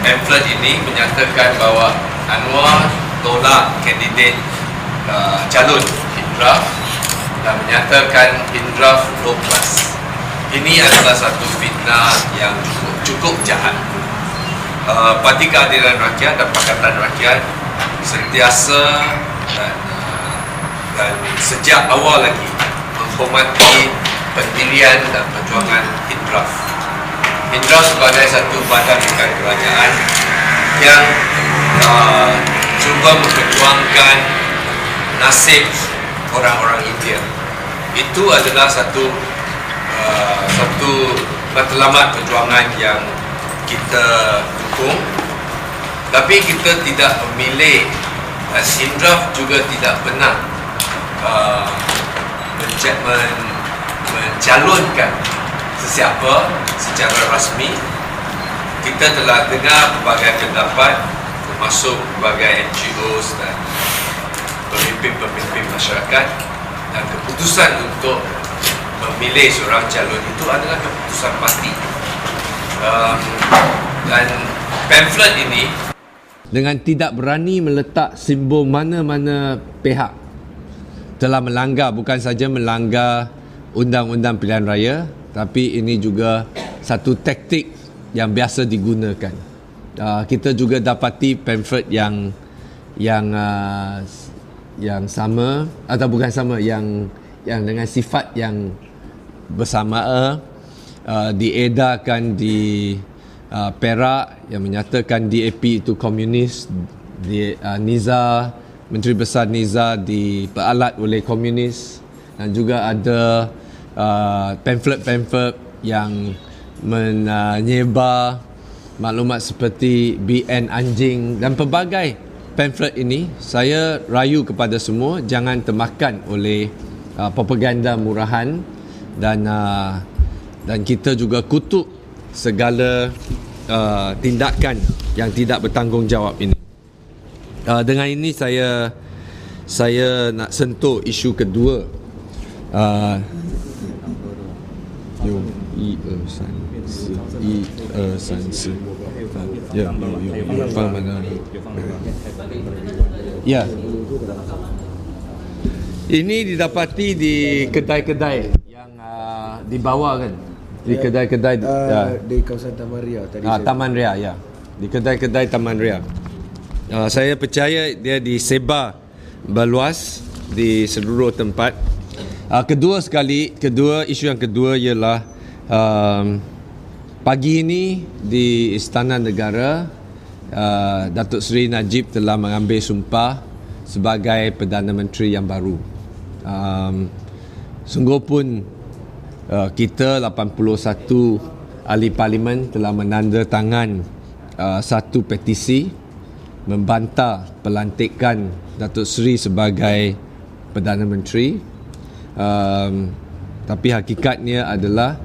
pamflet ini menyatakan bahawa Anwar tolak kandidat calon Hindraf dan menyatakan Hindraf low class. Ini adalah satu fitnah yang cukup jahat. Parti Keadilan Rakyat dan Pakatan Rakyat sentiasa dan sejak awal lagi menghormati pendirian dan perjuangan Hindraf. Hindraf sebagai satu badan bukan kerajaan yang cuba memperjuangkan nasib orang-orang India. Itu adalah satu matlamat perjuangan yang kita dukung, tapi kita tidak memilih, Hindraf juga tidak pernah mencalonkan sesiapa secara rasmi. Kita telah dengar pelbagai pendapat, termasuk pelbagai NGOs dan pemimpin-pemimpin masyarakat, dan keputusan untuk memilih seorang calon itu adalah keputusan pasti. Dan pamflet ini dengan tidak berani meletak simbol mana-mana pihak telah melanggar, bukan saja melanggar undang-undang pilihan raya, tapi ini juga satu taktik yang biasa digunakan. Kita juga dapati pamflet yang sama atau bukan sama, yang dengan sifat yang bersamaan diedarkan di Perak yang menyatakan DAP itu komunis, Nizar, Menteri Besar Nizar diperalat oleh komunis, dan juga ada pamflet-pamflet yang menyebar maklumat seperti BN anjing dan pelbagai pamflet ini. Saya rayu kepada semua jangan termakan oleh propaganda murahan, dan kita juga kutuk segala tindakan yang tidak bertanggungjawab ini. Dengan ini saya nak sentuh isu kedua. Ya. Ini didapati di kedai-kedai yang di bawah kan. Di kedai-kedai di kawasan Taman Ria tadi. Taman Ria, ya. Di kedai-kedai Taman Ria. Saya percaya dia disebar berluas di seluruh tempat. Isu yang kedua ialah pagi ini di Istana Negara, Datuk Seri Najib telah mengambil sumpah sebagai Perdana Menteri yang baru. Sungguh pun kita 81 ahli parlimen telah menandatangan satu petisi membantah pelantikan Datuk Seri sebagai Perdana Menteri. Tapi hakikatnya adalah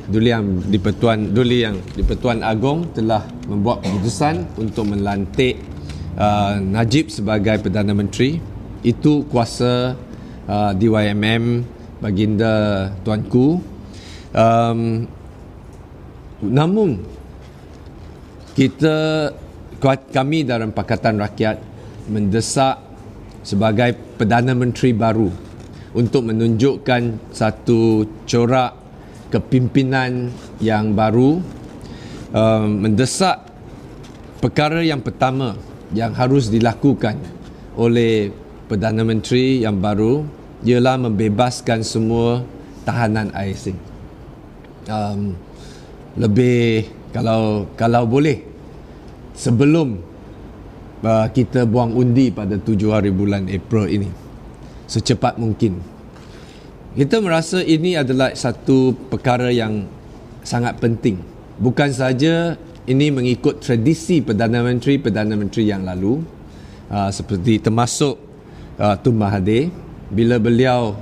Duli Yang di-Pertuan Agong telah membuat keputusan untuk melantik Najib sebagai Perdana Menteri. Itu kuasa DYMM baginda tuanku. Namun kami dalam Pakatan Rakyat mendesak sebagai Perdana Menteri baru untuk menunjukkan satu corak kepimpinan yang baru. Mendesak perkara yang pertama yang harus dilakukan oleh Perdana Menteri yang baru ialah membebaskan semua tahanan asing. Lebih kalau boleh sebelum kita buang undi pada 7 hari bulan April ini, secepat mungkin. Kita merasa ini adalah satu perkara yang sangat penting. Bukan saja ini mengikut tradisi Perdana Menteri yang lalu, seperti termasuk Tun Mahathir. Bila beliau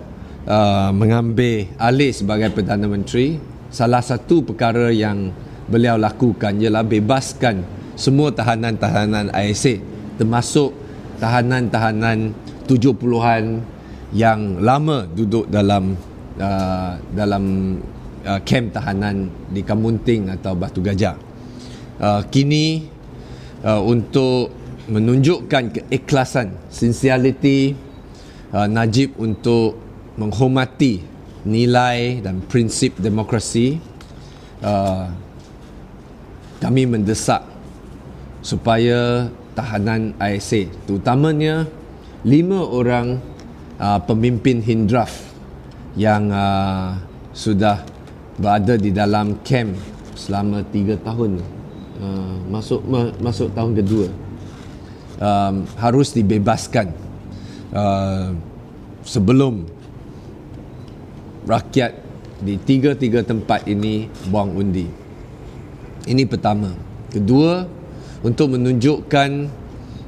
mengambil alih sebagai Perdana Menteri, salah satu perkara yang beliau lakukan ialah bebaskan semua tahanan-tahanan ISA, termasuk tahanan-tahanan 70-an yang lama duduk dalam kem tahanan di Kamunting atau Batu Gajah. kini untuk menunjukkan keikhlasan, sincerity Najib untuk menghormati nilai dan prinsip demokrasi, kami mendesak supaya tahanan ISA, terutamanya 5 orang pemimpin Hindraf yang sudah berada di dalam kem selama 3 tahun, masuk tahun kedua, harus dibebaskan sebelum rakyat di tiga tempat ini buang undi. Ini pertama. Kedua, untuk menunjukkan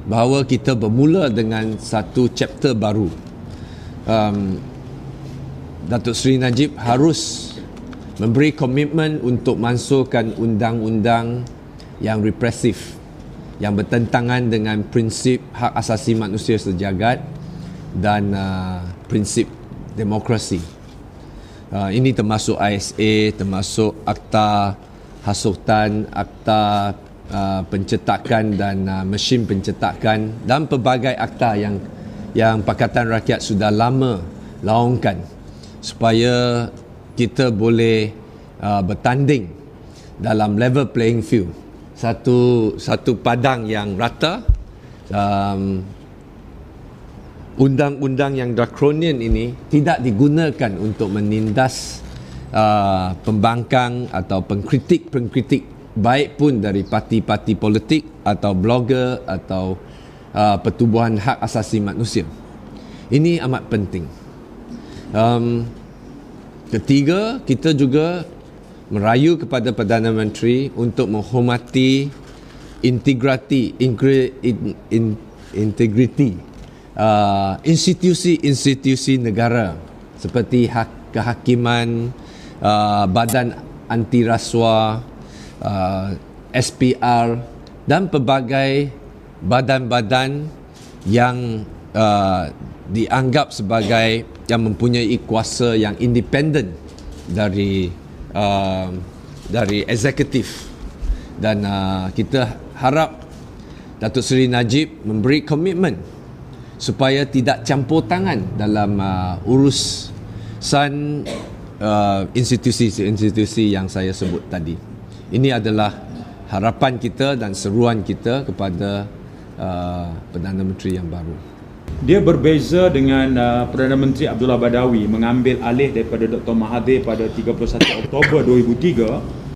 bahawa kita bermula dengan satu chapter baru. Datuk Seri Najib harus memberi komitmen untuk masukkan undang-undang yang represif, yang bertentangan dengan prinsip hak asasi manusia sejagat dan prinsip demokrasi. Ini termasuk ISA, termasuk Akta Hasutan, Akta Pencetakan dan mesin pencetakan, dan pelbagai akta yang Pakatan Rakyat sudah lama laungkan supaya kita boleh bertanding dalam level playing field, satu padang yang rata. Undang-undang yang draconian ini tidak digunakan untuk menindas pembangkang atau pengkritik baik pun dari parti-parti politik atau blogger atau pertubuhan hak asasi manusia. Ini amat penting. Ketiga, kita juga merayu kepada Perdana Menteri untuk menghormati integriti institusi negara seperti kehakiman, badan anti rasuah, SPR dan pelbagai badan-badan yang dianggap sebagai yang mempunyai kuasa yang independen dari eksekutif. Dan kita harap Datuk Seri Najib memberi komitmen supaya tidak campur tangan dalam urusan institusi-institusi yang saya sebut tadi. Ini adalah harapan kita dan seruan kita kepada Perdana Menteri yang baru. Dia berbeza dengan Perdana Menteri Abdullah Badawi mengambil alih daripada Dr. Mahathir pada 31 Oktober 2003